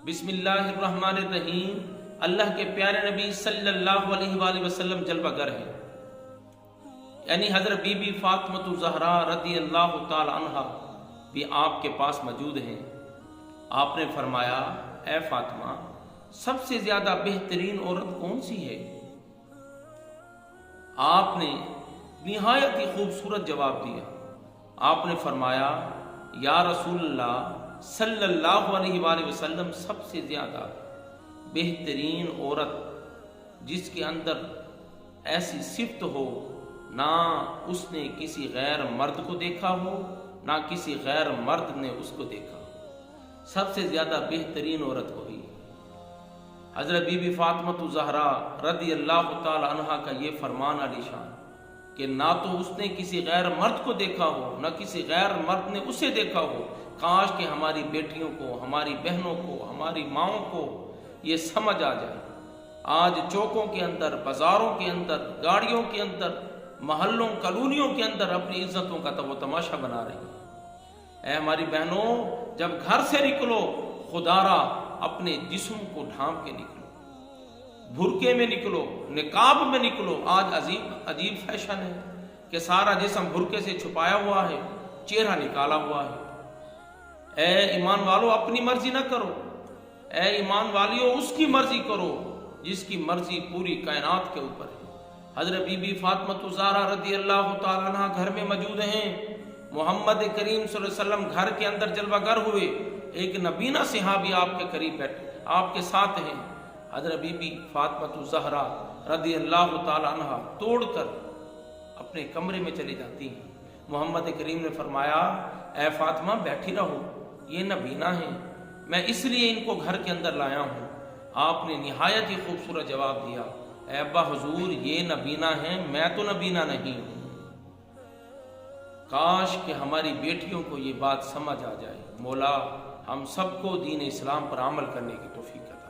بسم اللہ الرحمن الرحیم۔ اللہ کے پیارے نبی صلی اللہ علیہ وآلہ وسلم جلوہ گر ہیں، یعنی حضرت بی بی فاطمۃ الزہرا رضی اللہ تعالی عنہا بھی آپ کے پاس موجود ہیں۔ آپ نے فرمایا، اے فاطمہ، سب سے زیادہ بہترین عورت کون سی ہے؟ آپ نے نہایت ہی خوبصورت جواب دیا۔ آپ نے فرمایا، یا رسول اللہ صلی اللہ علیہ وآلہ وسلم، سب سے زیادہ بہترین عورت جس کے اندر ایسی صفت ہو، نہ اس نے کسی غیر مرد کو دیکھا ہو، نہ کسی غیر مرد نے اس کو دیکھا ہو، سب سے زیادہ بہترین عورت وہی۔ حضرت بی بی فاطمۃ الزہرا رضی اللہ تعالی عنہا کا یہ فرمان علی شان کہ نہ تو اس نے کسی غیر مرد کو دیکھا ہو، نہ کسی غیر مرد نے اسے دیکھا ہو۔ کاش کہ ہماری بیٹیوں کو، ہماری بہنوں کو، ہماری ماؤں کو یہ سمجھ آ جائے۔ آج چوکوں کے اندر، بازاروں کے اندر، گاڑیوں کے اندر، محلوں کالونیوں کے اندر اپنی عزتوں کا تو وہ تماشا بنا رہی ہیں۔ اے ہماری بہنوں، جب گھر سے نکلو، خدا را اپنے جسم کو ڈھانپ کے نکلو، برقعے میں نکلو، نقاب میں نکلو۔ آج عجیب فیشن ہے کہ سارا جسم برقعے سے چھپایا ہوا ہے، چہرہ نکالا ہوا ہے۔ اے ایمان والو، اپنی مرضی نہ کرو، اے ایمان والیو، اس کی مرضی کرو جس کی مرضی پوری کائنات کے اوپر ہے۔ حضرت بی بی فاطمۃ الزہرا رضی اللہ تعالیٰ عنہ گھر میں موجود ہیں۔ محمد کریم صلی اللہ علیہ وسلم گھر کے اندر جلوہ گر ہوئے، ایک نبینہ صحابی آپ کے قریب بیٹھے، آپ کے ساتھ ہیں۔ حضرت بی بی فاطمۃ الزہرا رضی اللہ تعالیٰ عنہ توڑ کر اپنے کمرے میں چلی جاتی ہیں۔ محمد کریم نے فرمایا، اے فاطمہ بیٹھی رہو، یہ نبینہ ہیں، میں اس لیے ان کو گھر کے اندر لایا ہوں۔ آپ نے نہایت ہی خوبصورت جواب دیا، اے ابا حضور، یہ نبینہ ہیں، میں تو نبینہ نہیں ہوں۔ کاش کہ ہماری بیٹیوں کو یہ بات سمجھ آ جائے۔ مولا ہم سب کو دین اسلام پر عمل کرنے کی توفیق عطا